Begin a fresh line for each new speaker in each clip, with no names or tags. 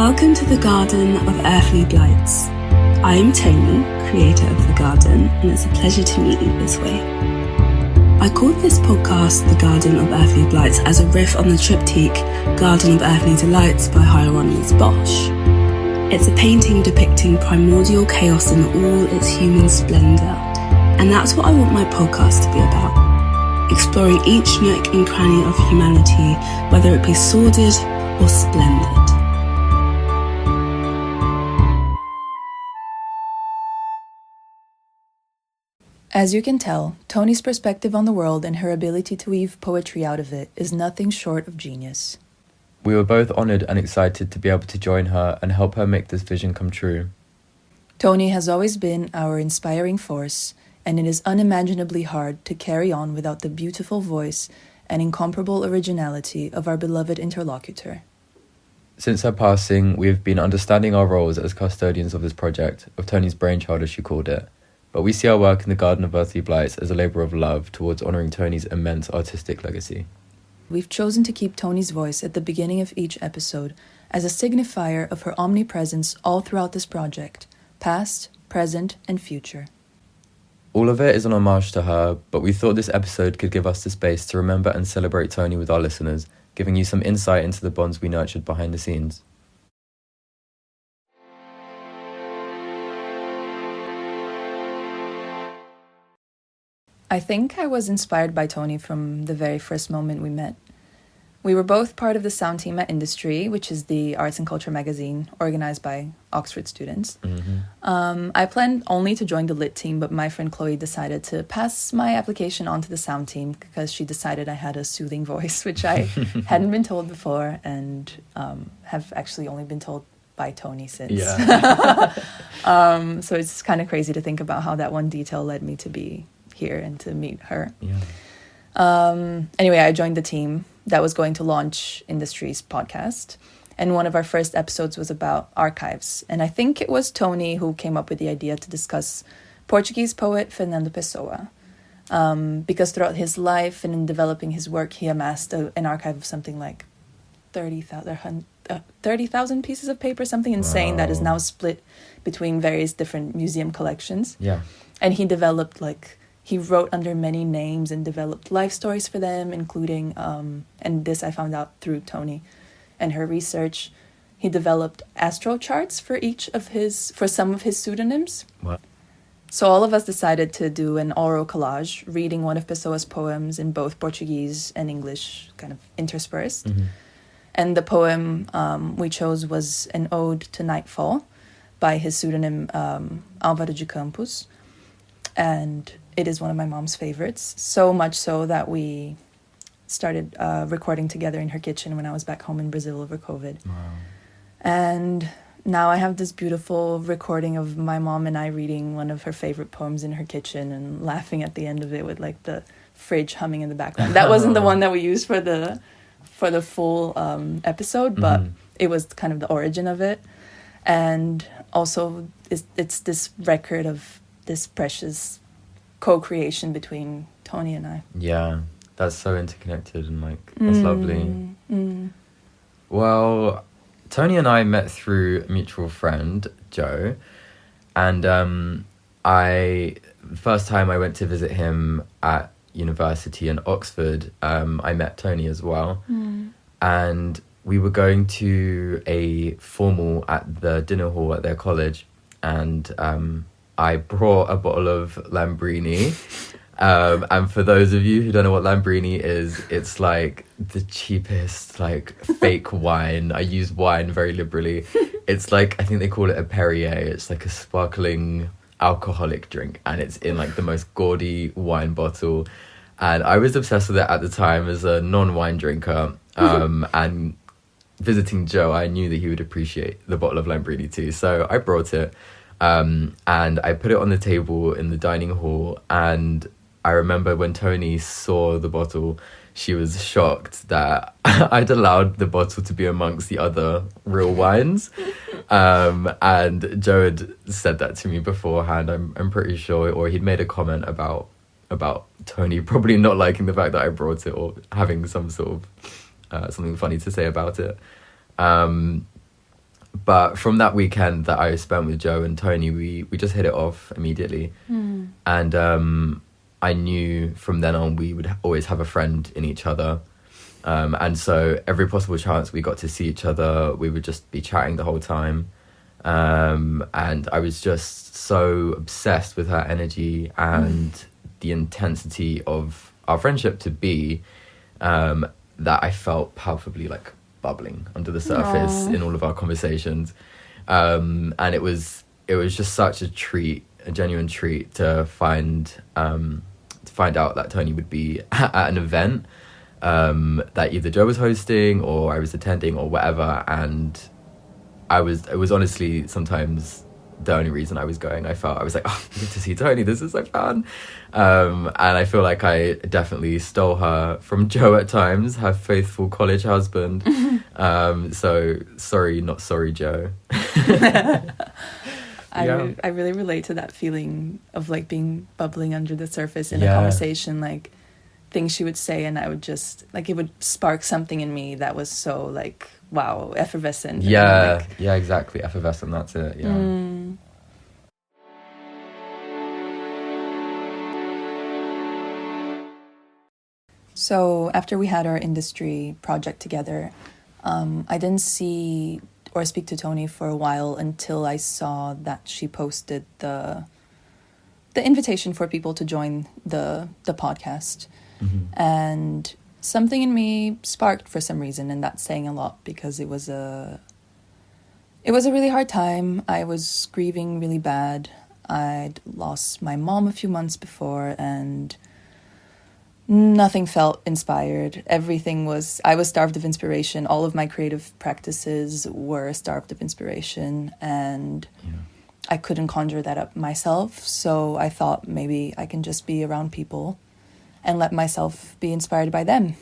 Welcome to the Garden of Earthly Blights. I am Toni, creator of the garden, and it's a pleasure to meet you this way. I called this podcast The Garden of Earthly Blights as a riff on the triptych Garden of Earthly Delights by Hieronymus Bosch. It's a painting depicting primordial chaos in all its human splendour, and that's what I want my podcast to be about. Exploring each nook and cranny of humanity, whether it be sordid or splendid.
As you can tell, Toni's perspective on the world and her ability to weave poetry out of it is nothing short of genius.
We were both honoured and excited to be able to join her and help her make this vision come true.
Toni has always been our inspiring force, and it is unimaginably hard to carry on without the beautiful voice and incomparable originality of our beloved interlocutor.
Since her passing, we have been understanding our roles as custodians of this project, of Toni's brainchild as she called it. But we see our work in the Garden of Earthly Blights as a labour of love towards honouring Toni's immense artistic legacy.
We've chosen to keep Toni's voice at the beginning of each episode as a signifier of her omnipresence all throughout this project, past, present, and future.
All of it is an homage to her, but we thought this episode could give us the space to remember and celebrate Toni with our listeners, giving you some insight into the bonds we nurtured behind the scenes.
I think I was inspired by Toni from the very first moment we met. We were both part of the sound team at Industry, which is the arts and culture magazine organized by Oxford students. I planned only to join the lit team, but my friend Chloe decided to pass my application on to the sound team because she decided I had a soothing voice, which I hadn't been told before and have actually only been told by Toni since.
Yeah.
So it's kind of crazy to think about how that one detail led me to be here and to meet her. Anyway, I joined the team that was going to launch Industry's podcast, and one of our first episodes was about archives, and I think it was Toni who came up with the idea to discuss Portuguese poet Fernando Pessoa, because throughout his life and in developing his work he amassed an archive of something like 30,000 pieces of paper, something insane. Wow. That is now split between various different museum collections. And he developed he wrote under many names and developed life stories for them, including, and this I found out through Toni and her research, he developed astro charts for some of his pseudonyms.
What?
So all of us decided to do an oral collage, reading one of Pessoa's poems in both Portuguese and English, kind of interspersed. And the poem we chose was an ode to nightfall by his pseudonym Álvaro de Campos. And it is one of my mom's favorites, so much so that we started recording together in her kitchen when I was back home in Brazil over COVID.
Wow.
And now I have this beautiful recording of my mom and I reading one of her favorite poems in her kitchen and laughing at the end of it with the fridge humming in the background. That wasn't the one that we used for the full episode, but it was kind of the origin of it. And also it's this record of this precious co-creation between Toni and I.
Yeah, that's so interconnected and that's lovely. Well, Toni and I met through a mutual friend, Joe, and the first time I went to visit him at university in Oxford, I met Toni as well. And we were going to a formal at the dinner hall at their college, and I brought a bottle of Lambrini. And for those of you who don't know what Lambrini is, it's the cheapest, fake wine. I use wine very liberally. It's I think they call it a Perrier. It's a sparkling alcoholic drink, and it's in the most gaudy wine bottle. And I was obsessed with it at the time as a non-wine drinker. And visiting Joe, I knew that he would appreciate the bottle of Lambrini too. So I brought it. And I put it on the table in the dining hall, and I remember when Toni saw the bottle, she was shocked that I'd allowed the bottle to be amongst the other real wines. And Joe had said that to me beforehand, I'm pretty sure, or he'd made a comment about Toni probably not liking the fact that I brought it or having some sort of something funny to say about it. But from that weekend that I spent with Joe and Toni, we just hit it off immediately. And I knew from then on we would always have a friend in each other. And so every possible chance we got to see each other, we would just be chatting the whole time. And I was just so obsessed with her energy and the intensity of our friendship to be that I felt palpably like bubbling under the surface in all of our conversations. And it was just such a treat, a genuine treat to find out that Toni would be at an event that either Joe was hosting or I was attending or whatever, and it was honestly sometimes the only reason I was going. I was like, oh, I get to see Toni, this is so fun. And I feel like I definitely stole her from Joe at times, her faithful college husband. So sorry, not sorry, Joe.
I really relate to that feeling of like being bubbling under the surface in a conversation, like things she would say, and I would just like, it would spark something in me that was so like, wow, effervescent.
Yeah, yeah, exactly, effervescent, that's it.
So after we had our industry project together, I didn't see or speak to Toni for a while until I saw that she posted the invitation for people to join the podcast. And something in me sparked for some reason, and that's saying a lot because it was a really hard time. I was grieving really bad. I'd lost my mom a few months before, and nothing felt inspired. I was starved of inspiration. All of my creative practices were starved of inspiration, and I couldn't conjure that up myself. So I thought maybe I can just be around people and let myself be inspired by them.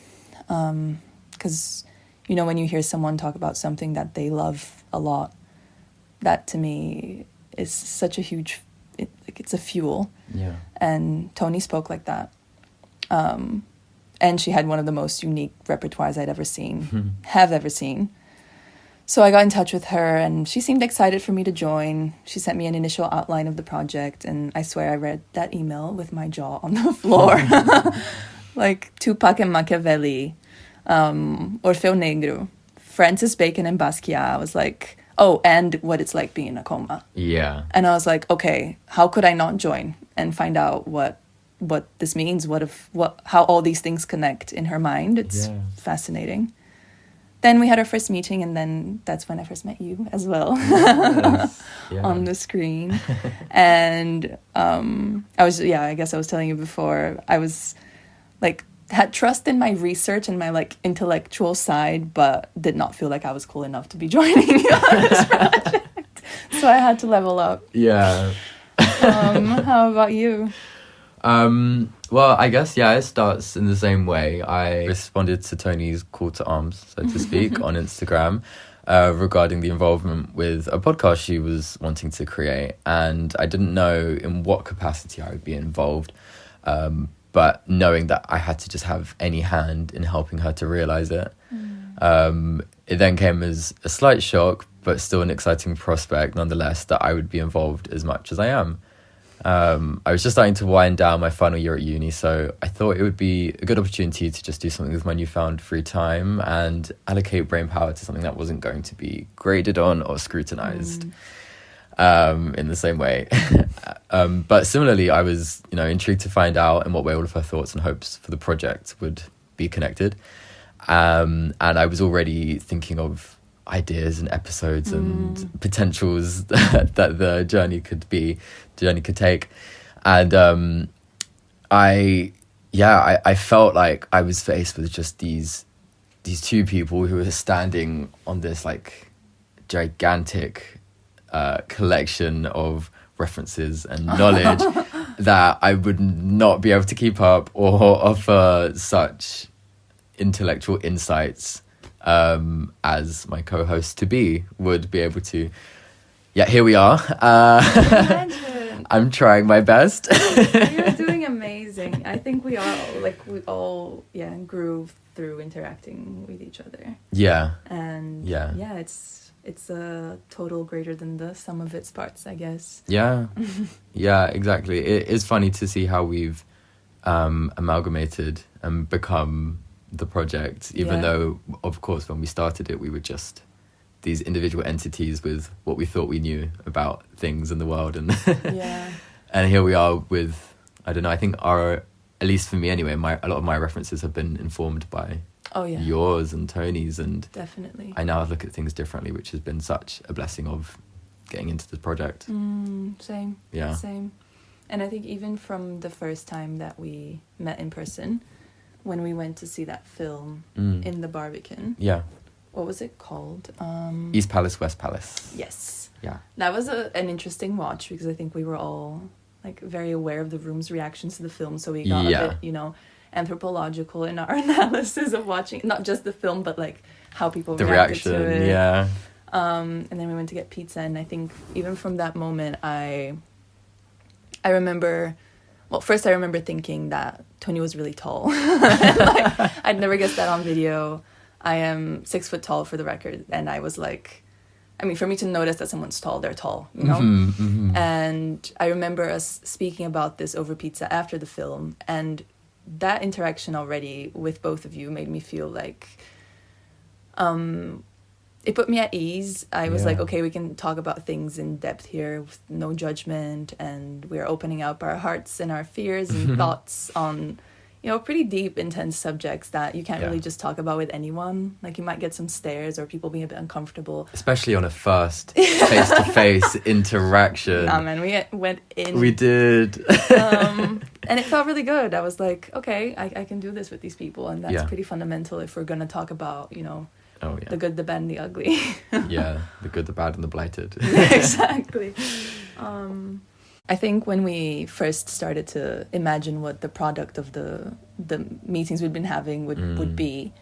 Because, when you hear someone talk about something that they love a lot, that to me is such a huge, it's a fuel.
Yeah.
And Toni spoke like that. And she had one of the most unique repertoires I'd ever seen, have ever seen. So I got in touch with her, and she seemed excited for me to join. She sent me an initial outline of the project, and I swear I read that email with my jaw on the floor. Like Tupac and Machiavelli, Orfeo Negro, Francis Bacon and Basquiat. I was like, oh, and what it's like being in a coma.
Yeah.
And I was like, okay, how could I not join and find out what this means, how all these things connect in her mind. It's fascinating. Then we had our first meeting, and then that's when I first met you as well. On the screen. And I guess I was telling you before, I was like, had trust in my research and my like intellectual side, but did not feel like I was cool enough to be joining you on this project. So I had to level up.
Yeah.
How about you?
Well, I guess, it starts in the same way. I responded to Toni's call to arms, so to speak, on Instagram regarding the involvement with a podcast she was wanting to create. And I didn't know in what capacity I would be involved, but knowing that I had to just have any hand in helping her to realize it. It then came as a slight shock, but still an exciting prospect nonetheless, that I would be involved as much as I am. I was just starting to wind down my final year at uni, so I thought it would be a good opportunity to just do something with my newfound free time and allocate brain power to something that wasn't going to be graded on or scrutinized in the same way. But similarly, I was intrigued to find out in what way all of her thoughts and hopes for the project would be connected. And I was already thinking of ideas and episodes and potentials that the journey could take. And I felt like I was faced with just these two people who were standing on this like gigantic collection of references and knowledge that I would not be able to keep up or offer such intellectual insights as my co-host to be would be able to. Here we are.
Imagine.
I'm trying my best.
You're doing amazing. I think we all grew through interacting with each other.
Yeah.
And it's it's a total greater than the sum of its parts, I guess.
Yeah. Yeah, exactly. It is funny to see how we've amalgamated and become the project, even though, of course, when we started it, we were just these individual entities with what we thought we knew about things in the world. And and here we are with, I don't know, I think at least for me anyway, a lot of my references have been informed by yours and Toni's, and
definitely
I now look at things differently, which has been such a blessing of getting into this project.
Same. And I think even from the first time that we met in person, when we went to see that film in the Barbican.
Yeah.
What was it called?
East Palace, West Palace.
Yes.
Yeah.
That was an interesting watch, because I think we were all like very aware of the room's reactions to the film, so we got a bit, anthropological in our analysis of watching not just the film, but like how people reacted to it.
Yeah.
And then we went to get pizza, and I think even from that moment, I remember, well, first I remember thinking that Toni was really tall. Like, I'd never guessed that on video. I am 6 foot tall, for the record, and I was like, I mean, for me to notice that someone's tall, they're tall, you know? And I remember us speaking about this over pizza after the film, and that interaction already with both of you made me feel like it put me at ease. I was like, okay, we can talk about things in depth here with no judgment, and we're opening up our hearts and our fears and thoughts on, pretty deep, intense subjects that you can't really just talk about with anyone. Like, you might get some stares or people being a bit uncomfortable.
Especially on a first face-to-face interaction.
Nah, man, we went in.
We did.
And it felt really good. I was like, okay, I can do this with these people. And that's pretty fundamental if we're going to talk about, the good, the bad, and the ugly.
Yeah, the good, the bad, and the blighted.
Exactly. I think when we first started to imagine what the product of the meetings we'd been having would be,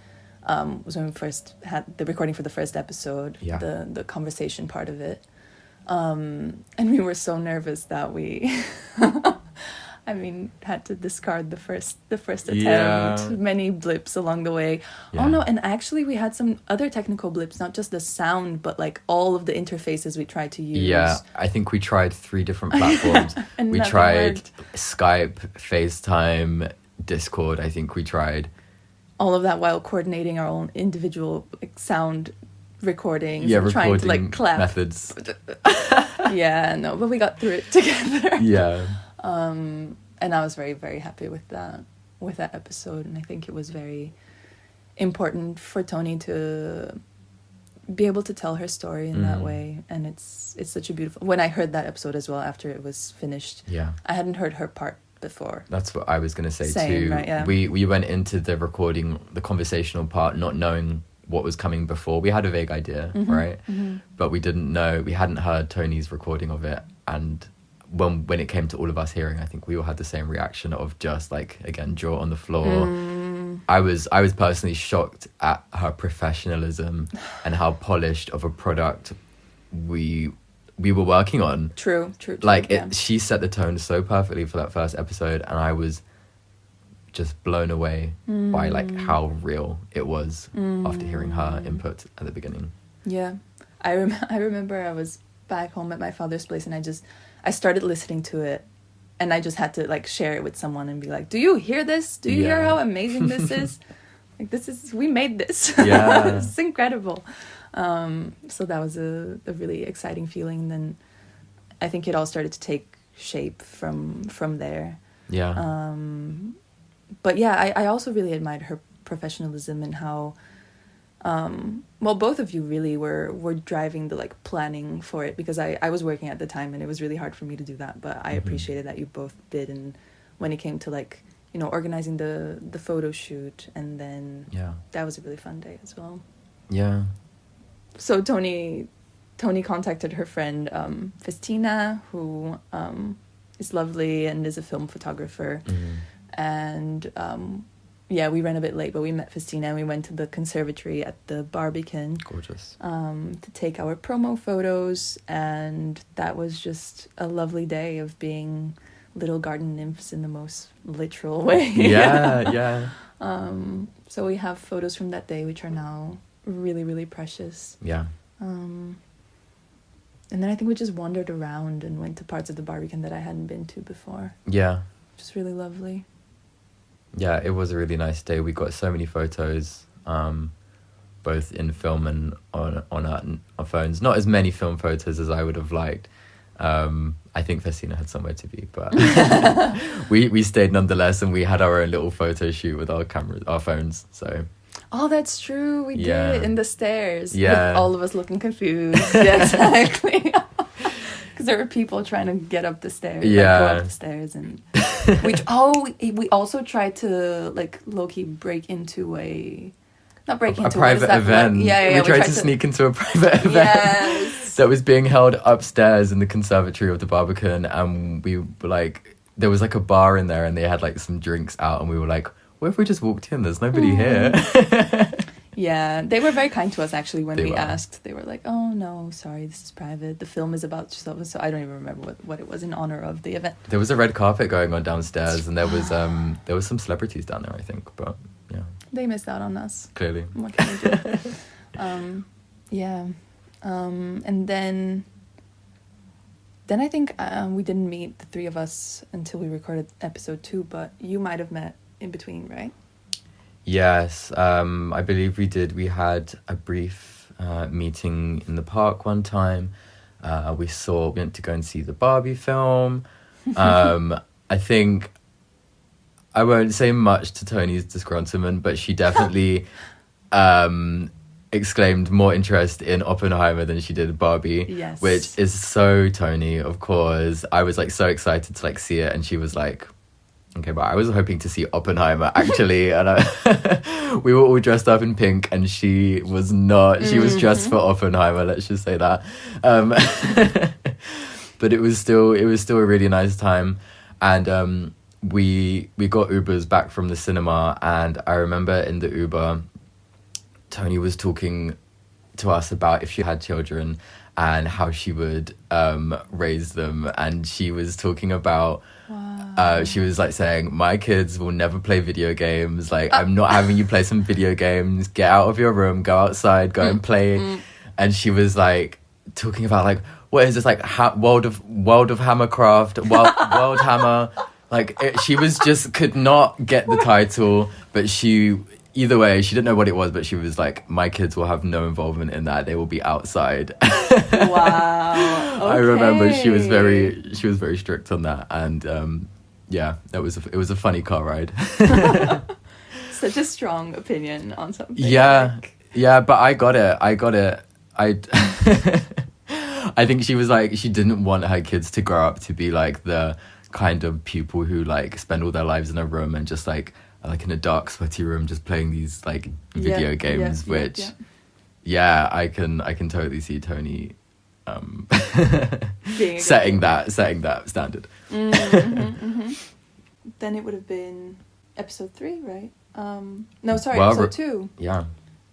was when we first had the recording for the first episode, the conversation part of it. And we were so nervous that we, had to discard the first attempt, many blips along the way. Yeah. Oh no, and actually we had some other technical blips, not just the sound, but like all of the interfaces we tried to use.
Yeah, I think we tried 3 different platforms. We tried Skype, FaceTime, Discord. I think we tried
all of that while coordinating our own individual sound recordings.
Yeah,
trying to like clap
methods.
But we got through it together.
Yeah.
And I was very, very happy with that episode, and I think it was very important for Toni to be able to tell her story in that way. And it's such a beautiful. When I heard that episode as well after it was finished, I hadn't heard her part before.
That's what I was gonna say too.
Right, yeah.
We went into the recording, the conversational part, not knowing what was coming before. We had a vague idea, right? But we didn't know. We hadn't heard Toni's recording of it, and when it came to all of us hearing, I think we all had the same reaction of just like, again, jaw on the floor. I was personally shocked at her professionalism and how polished of a product we were working on.
True.
Like she set the tone so perfectly for that first episode, and I was just blown away by like how real it was after hearing her input at the beginning.
Yeah, I remember I was back home at my father's place, and I started listening to it, and I just had to like share it with someone and be like, do you hear this? Do you hear how amazing this is? Like, we made this.
Yeah.
It's incredible. So that was a really exciting feeling. And then I think it all started to take shape from there.
Yeah.
But yeah, I also really admired her professionalism and how, both of you really were driving the like planning for it, because I was working at the time and it was really hard for me to do that, but I appreciated that you both did. And when it came to like, organizing the photo shoot, and then that was a really fun day as well.
Yeah.
So Toni contacted her friend Festina, who is lovely and is a film photographer. And we ran a bit late, but we met Festina and we went to the conservatory at the Barbican.
Gorgeous.
To take our promo photos, and that was just a lovely day of being little garden nymphs in the most literal way.
Yeah.
So we have photos from that day, which are now really, really precious.
Yeah.
And then I think we just wandered around and went to parts of the Barbican that I hadn't been to before.
Yeah.
Just really lovely.
Yeah, it was a really nice day. We got so many photos, both in film and on our phones. Not as many film photos as I would have liked. I think Festina had somewhere to be, but we stayed nonetheless, and we had our own little photo shoot with our phones. So.
Oh, that's true. We did in the stairs.
Yeah.
With all of us looking confused. Yeah, exactly. Because there were people trying to get up the stairs.
Yeah.
Like, go up the stairs, and we also tried to like low-key break into a
private event. We tried to sneak into a private event.
Yes.
That was being held upstairs in the conservatory of the Barbican, and we were like, there was like a bar in there, and they had like some drinks out, and we were like, what if we just walked in? There's nobody here.
Yeah, they were very kind to us actually when we
were.
asked. They were like, "Oh no, sorry, this is private. The film is about so I don't even remember what it was in honor of the event."
There was a red carpet going on downstairs, and there was some celebrities down there, I think. But yeah,
they missed out on us.
Clearly.
What can we do? Yeah, and then I think we didn't meet, the three of us, until we recorded episode 2. But you might have met in between, right?
Yes, I believe we did. We had a brief meeting in the park one time. We went to go and see the Barbie film. I think I won't say much to Toni's disgruntlement, but she definitely exclaimed more interest in Oppenheimer than she did Barbie.
Yes.
Which is so Toni, of course. I was like so excited to like see it, and she was like, okay, but I was hoping to see Oppenheimer actually, and we were all dressed up in pink, and she was not. She was dressed for Oppenheimer. Let's just say that. But it was still a really nice time, and we got Ubers back from the cinema, and I remember in the Uber, Toni was talking to us about if she had children and how she would raise them, and she was talking about.
Wow.
She was like saying, my kids will never play video games. Like, I'm not having you play some video games. Get out of your room, go outside, go and play. And she was like talking about like, what is this, like World of Hammercraft, World Hammer. Like she could not get the title, but either way, she didn't know what it was, but she was like, my kids will have no involvement in that. They will be outside.
Wow. Okay.
I remember she was very strict on that, and it was a funny car ride.
Such a strong opinion on something.
Yeah, but I got it. I think she was like, she didn't want her kids to grow up to be like the kind of people who like spend all their lives in a room and just like in a dark, sweaty room, just playing these like video games. I can totally see Toni setting that standard.
Then it would have been episode 3, right? Episode 2.
Yeah.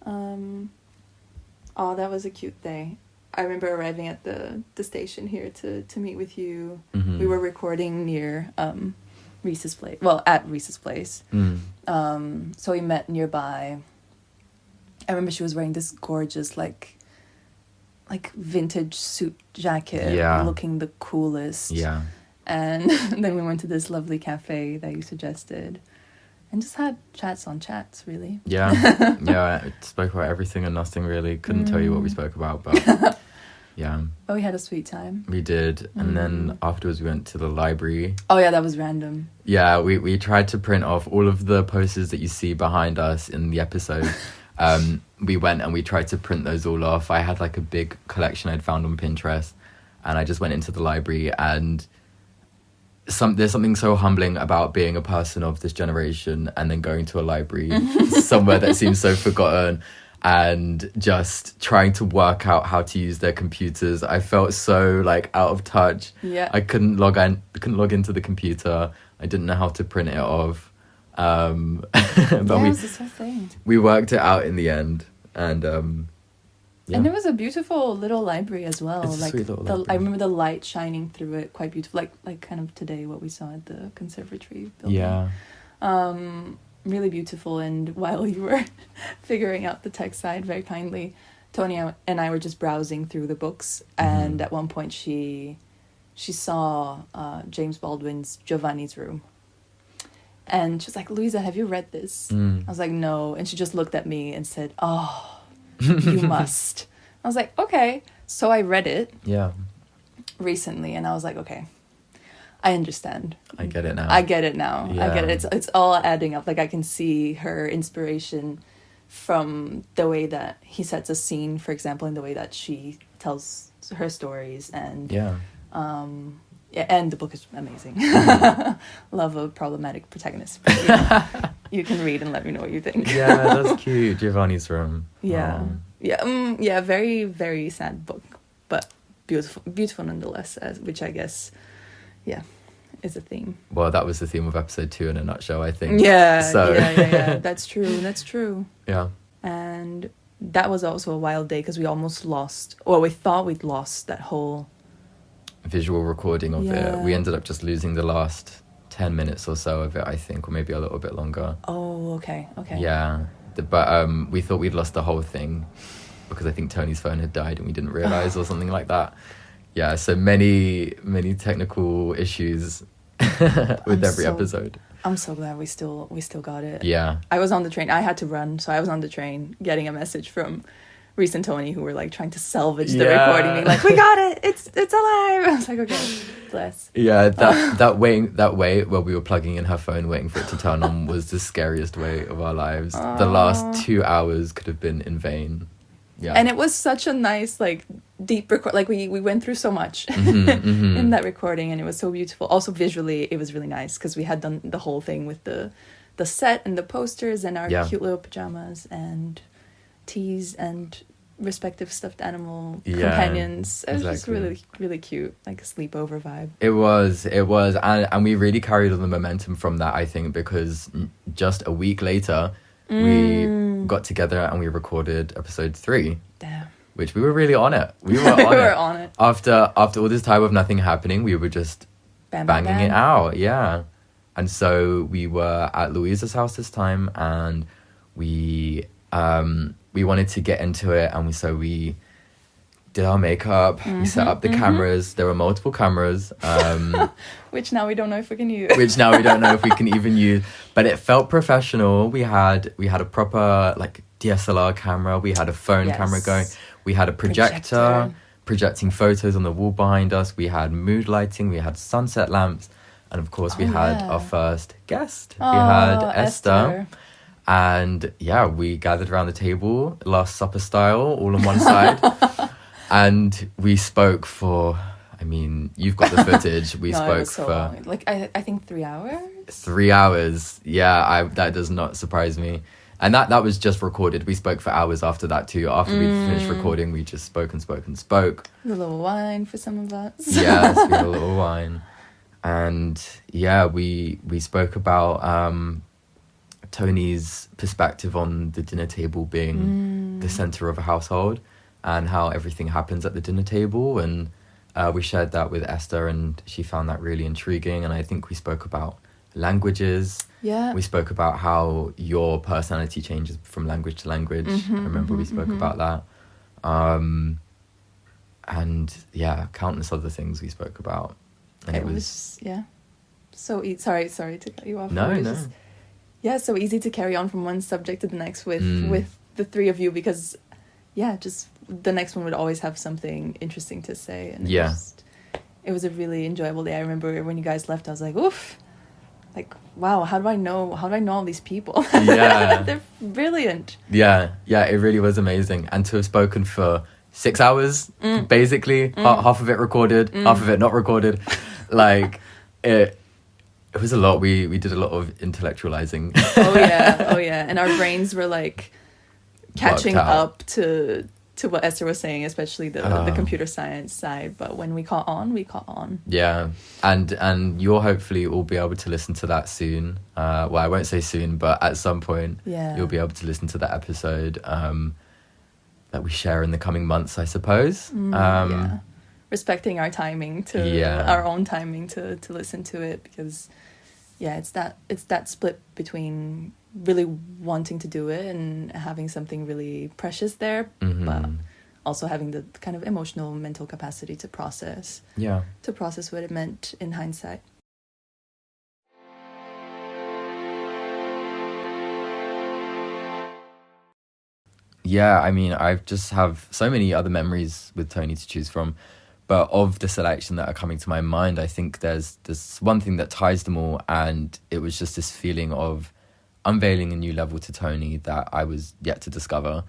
Oh, that was a cute day. I remember arriving at the station here to meet with you.
Mm-hmm.
We were recording near Reece's place. Well, at Reece's place. So we met nearby. I remember she was wearing this gorgeous like vintage suit jacket, looking the coolest.
Yeah.
And then we went to this lovely cafe that you suggested, and just had chats on chats, really.
Yeah. I spoke about everything and nothing, really. Couldn't tell you what we spoke about, but yeah.
Oh, we had a sweet time.
We did. And then afterwards we went to the library.
Oh yeah, that was random.
Yeah, we tried to print off all of the posters that you see behind us in the episode. We went and we tried to print those all off. I had like a big collection I'd found on Pinterest, and I just went into the library, and there's something so humbling about being a person of this generation and then going to a library somewhere that seems so forgotten and just trying to work out how to use their computers. I felt so like out of touch.
Yeah.
I couldn't log into the computer. I didn't know how to print it off. But
it's this whole thing.
We worked it out in the end, and
and it was a beautiful little library as well.
It's a sweet little library.
I remember the light shining through it, quite beautiful. Like kind of today what we saw at the conservatory building.
Yeah.
Really beautiful. And while you were figuring out the tech side very kindly, Toni and I were just browsing through the books, and at one point she saw James Baldwin's Giovanni's Room. And she was like, Luisa, have you read this? I was like, no. And she just looked at me and said, oh, you must. I was like, okay. So I read it recently, and I was like, okay, I understand.
I get it now.
I get it now.
Yeah.
I get it. It's all adding up. Like, I can see her inspiration from the way that he sets a scene, for example, in the way that she tells her stories. And and the book is amazing. Love a problematic protagonist. You can read and let me know what you think.
Yeah, that's cute. Giovanni's Room.
Yeah. Very, very sad book, but beautiful nonetheless, which I guess, is a theme.
Well, that was the theme of episode 2 in a nutshell, I think.
Yeah,
so.
yeah. That's true.
Yeah.
And that was also a wild day because we almost lost, or we thought we'd lost that whole
visual recording of it. We ended up just losing the last 10 minutes or so of it, I think, or maybe a little bit longer.
Oh, okay.
Yeah. But we thought we'd lost the whole thing because I think Tony's phone had died and we didn't realise or something like that. Yeah, so many technical issues with every episode.
I'm so glad we still got it.
Yeah.
I was on the train. I had to run, so I was on the train getting a message from Reece and Toni, who were like trying to salvage the recording, being like, "We got it! It's alive!" I was like, "Okay, bless."
Yeah, that wait where we were plugging in her phone, waiting for it to turn on, was the scariest wait of our lives. The last 2 hours could have been in vain. Yeah,
and it was such a nice, like, deep record. Like, we went through so much in that recording, and it was so beautiful. Also, visually, it was really nice because we had done the whole thing with the set and the posters and our cute little pajamas and teas and respective stuffed animal companions. It was just really, really cute, like a sleepover vibe.
It was, and we really carried on the momentum from that, I think, because just a week later we got together and we recorded episode 3.
Damn.
Which we were really on it. We were
on it.
After all this time of nothing happening, we were just banging it out. Yeah. And so we were at Louisa's house this time, and we wanted to get into it, and we did our makeup, we set up the cameras. There were multiple cameras.
Which now we don't know if we can use.
Even use. But it felt professional. We had a proper, like, DSLR camera. We had a phone camera going. We had a projector projecting photos on the wall behind us. We had mood lighting. We had sunset lamps. And of course, we had our first guest. We had Esther. And we gathered around the table, Last Supper style, all on one side. And we spoke for, I mean, you've got the footage. We spoke for
long. Like, I think 3 hours.
3 hours. Yeah, that does not surprise me. And that was just recorded. We spoke for hours after that too. After we finished recording, we just spoke and spoke and spoke.
A little wine for some of us.
Yes, we had a little wine. And we spoke about Tony's perspective on the dinner table being the center of a household and how everything happens at the dinner table. And we shared that with Esther, and she found that really intriguing. And I think we spoke about languages. Yeah. We spoke about how your personality changes from language to language. I remember we spoke about that. And countless other things we spoke about. And it was
so sorry to cut you off.
No.
So easy to carry on from one subject to the next with the three of you, because just the next one would always have something interesting to say. And it was a really enjoyable day. I remember when you guys left, I was like, oof, like, wow, how do I know all these people?
Yeah.
They're brilliant.
Yeah, it really was amazing. And to have spoken for 6 hours, basically, half of it recorded, half of it not recorded. Like, it was a lot. We did a lot of intellectualizing.
Oh yeah. And our brains were like catching up to what Esther was saying, especially the computer science side. But when we caught on. Yeah.
And you'll hopefully all be able to listen to that soon. Well, I won't say soon, but at some point you'll be able to listen to that episode that we share in the coming months, I suppose.
Respecting our timing our own timing to listen to it, because it's that split between really wanting to do it and having something really precious there, but also having the kind of emotional, mental capacity to process what it meant in hindsight.
Yeah, I mean, I just have so many other memories with Toni to choose from. But of the selection that are coming to my mind, I think there's one thing that ties them all, and it was just this feeling of unveiling a new level to Toni that I was yet to discover.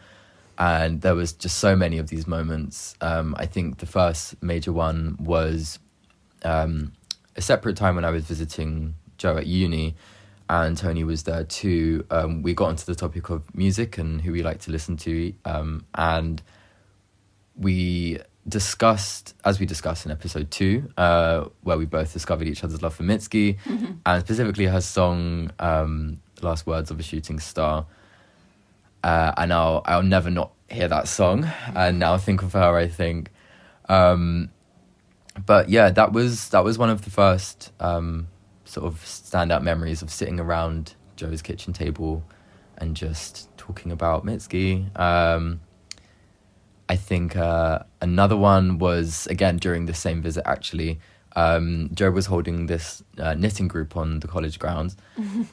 And there was just so many of these moments. I think the first major one was a separate time when I was visiting Joe at uni, and Toni was there too. We got onto the topic of music and who we like to listen to, and we discussed, as we discussed in episode 2, where we both discovered each other's love for Mitski, and specifically her song Last Words of a Shooting Star. And I'll never not hear that song and now think of her, I think. But yeah, that was one of the first sort of standout memories of sitting around Joe's kitchen table and just talking about Mitski. I think another one was, again, during the same visit, actually. Joe was holding this knitting group on the college grounds,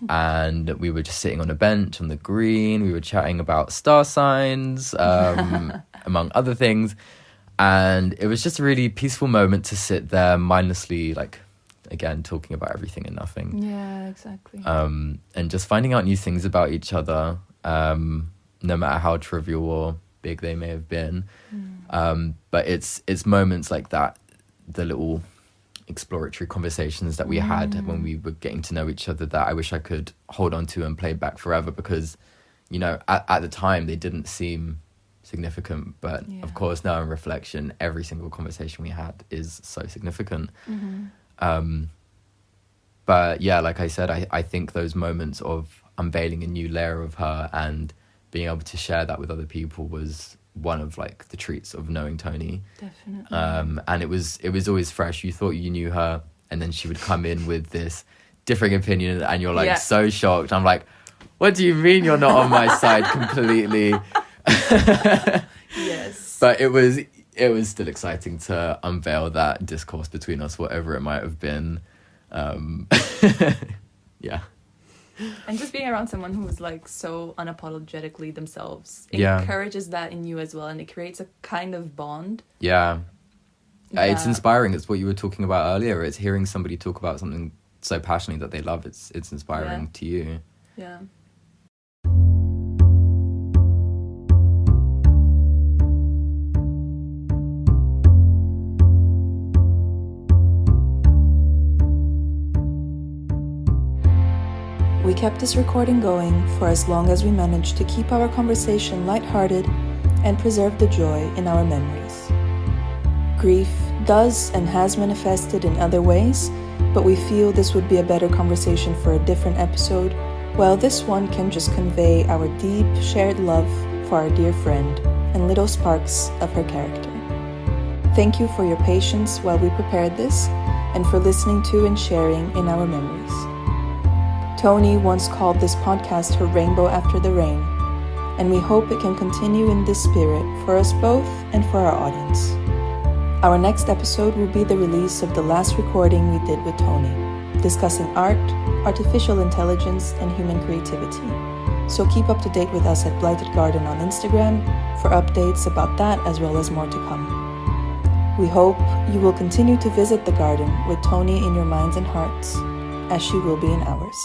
and we were just sitting on a bench on the green. We were chatting about star signs, among other things. And it was just a really peaceful moment to sit there mindlessly, like, again, talking about everything and nothing.
Yeah, exactly.
And just finding out new things about each other, no matter how trivial or big they may have been. But it's moments like that, the little exploratory conversations that we had when we were getting to know each other, that I wish I could hold on to and play back forever, because, you know, at the time they didn't seem significant, but of course now in reflection, every single conversation we had is so significant. But yeah, like I said, I think those moments of unveiling a new layer of her and being able to share that with other people was one of, like, the treats of knowing Toni.
Definitely.
And it was always fresh. You thought you knew her, and then she would come in with this differing opinion, and you're like so shocked. I'm like, what do you mean you're not on my side completely?
Yes.
But it was still exciting to unveil that discourse between us, whatever it might have been. Yeah.
And just being around someone who's, like, so unapologetically themselves encourages that in you as well, and it creates a kind of bond.
Yeah. It's inspiring. It's what you were talking about earlier. It's hearing somebody talk about something so passionately that they love. It's inspiring to you.
Yeah. We kept this recording going for as long as we managed to keep our conversation lighthearted and preserve the joy in our memories. Grief does and has manifested in other ways, but we feel this would be a better conversation for a different episode, while this one can just convey our deep shared love for our dear friend and little sparks of her character. Thank you for your patience while we prepared this, and for listening to and sharing in our memories. Toni once called this podcast her rainbow after the rain, and we hope it can continue in this spirit for us both and for our audience. Our next episode will be the release of the last recording we did with Toni, discussing art, artificial intelligence, and human creativity. So keep up to date with us at Blighted Garden on Instagram for updates about that as well as more to come. We hope you will continue to visit the garden with Toni in your minds and hearts, as she will be in ours.